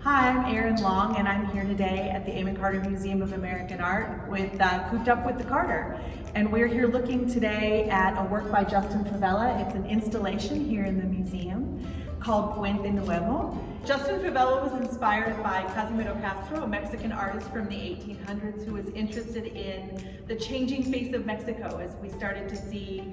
Hi, I'm Erin Long, and I'm here today at the Amon Carter Museum of American Art with Cooped Up with the Carter. And we're here looking today at a work by Justin Favela. It's an installation here in the museum called Puente, Nuevo. Justin Favela was inspired by Casimiro Castro, a Mexican artist from the 1800s who was interested in the changing face of Mexico as we started to see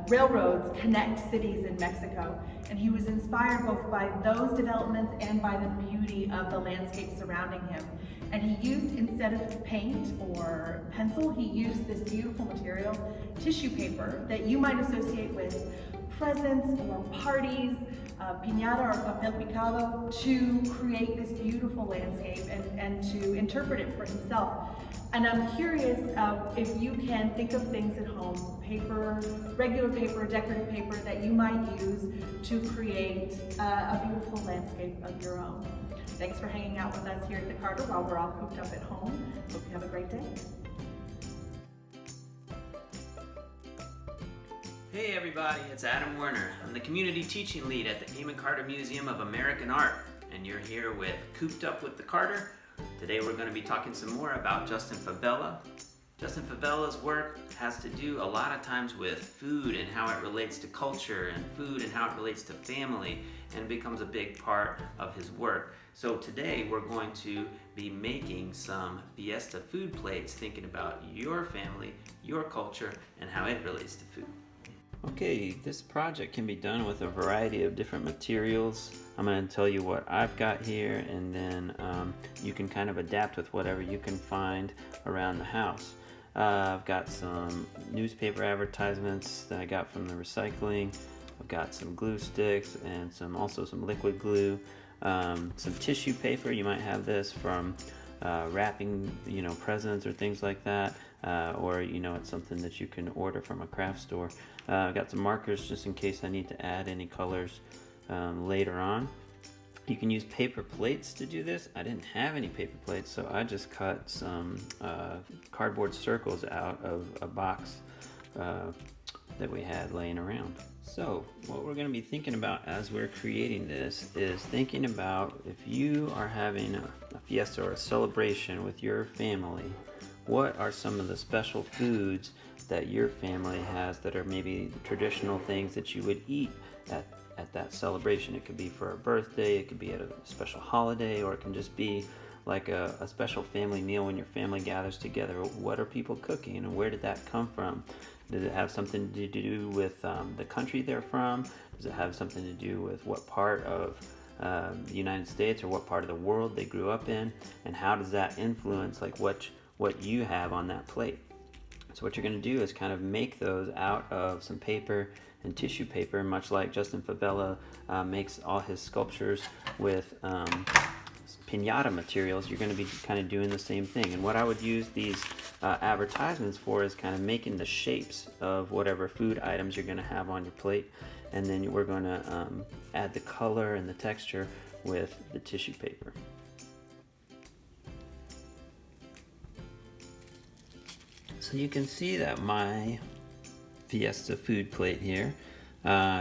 railroads connect cities in Mexico. And he was inspired both by those developments and by the beauty of the landscape surrounding him. And he used, instead of paint or pencil, he used this beautiful material, tissue paper, that you might associate with presents or parties, piñata or papel picado, to create this beautiful landscape and to interpret it for himself. And I'm curious if you can think of things at home, paper, regular paper, decorative paper, that you might use to create a beautiful landscape of your own. Thanks for hanging out with us here at the Carter while we're all cooped up at home. Hope you have a great day. Hey everybody, it's Adam Werner. I'm the Community Teaching Lead at the Amon Carter Museum of American Art, and you're here with Cooped Up with the Carter. Today we're going to be talking some more about Justin Favela. Justin Favela's work has to do a lot of times with food and how it relates to culture, and food and how it relates to family, and it becomes a big part of his work. So today we're going to be making some fiesta food plates, thinking about your family, your culture, and how it relates to food. Okay, this project can be done with a variety of different materials. I'm going to tell you what I've got here, and then you can kind of adapt with whatever you can find around the house. I've got some newspaper advertisements that I got from the recycling. I've got some glue sticks and also some liquid glue. Some tissue paper. You might have this from wrapping, presents or things like that. Or it's something that you can order from a craft store. I've got some markers just in case I need to add any colors later on. You can use paper plates to do this. I didn't have any paper plates, so I just cut some cardboard circles out of a box that we had laying around. So what we're going to be thinking about as we're creating this is thinking about if you are having a fiesta or a celebration with your family, what are some of the special foods that your family has that are maybe traditional things that you would eat at that celebration? It could be for a birthday, it could be at a special holiday, or it can just be like a special family meal when your family gathers together. What are people cooking, and where did that come from? Does it have something to do with the country they're from? Does it have something to do with what part of the United States or what part of the world they grew up in? And how does that influence what you have on that plate? So what you're going to do is kind of make those out of some paper and tissue paper, much like Justin Favela makes all his sculptures with piñata materials. You're going to be kind of doing the same thing. And what I would use these advertisements for is kind of making the shapes of whatever food items you're going to have on your plate, and then we're going to add the color and the texture with the tissue paper. So you can see that my fiesta food plate here,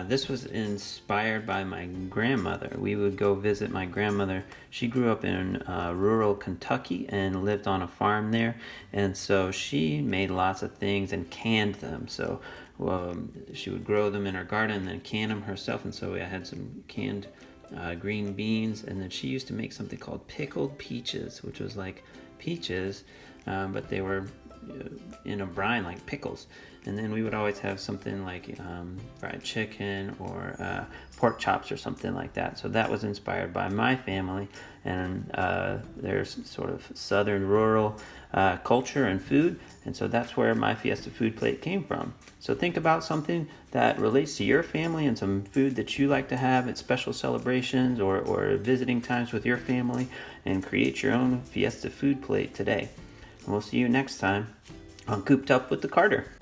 this was inspired by my grandmother. We would go visit my grandmother. She grew up in rural Kentucky and lived on a farm there, and so she made lots of things and canned them. So she would grow them in her garden and then can them herself, and so I had some canned green beans, and then she used to make something called pickled peaches, which was like peaches, but they were in a brine like pickles. And then we would always have something like fried chicken or pork chops or something like that. So that was inspired by my family, and there's sort of southern rural culture and food, and so that's where my fiesta food plate came from. So think about something that relates to your family and some food that you like to have at special celebrations or visiting times with your family, and create your own fiesta food plate today. And we'll see you next time on Cooped Up with the Carter.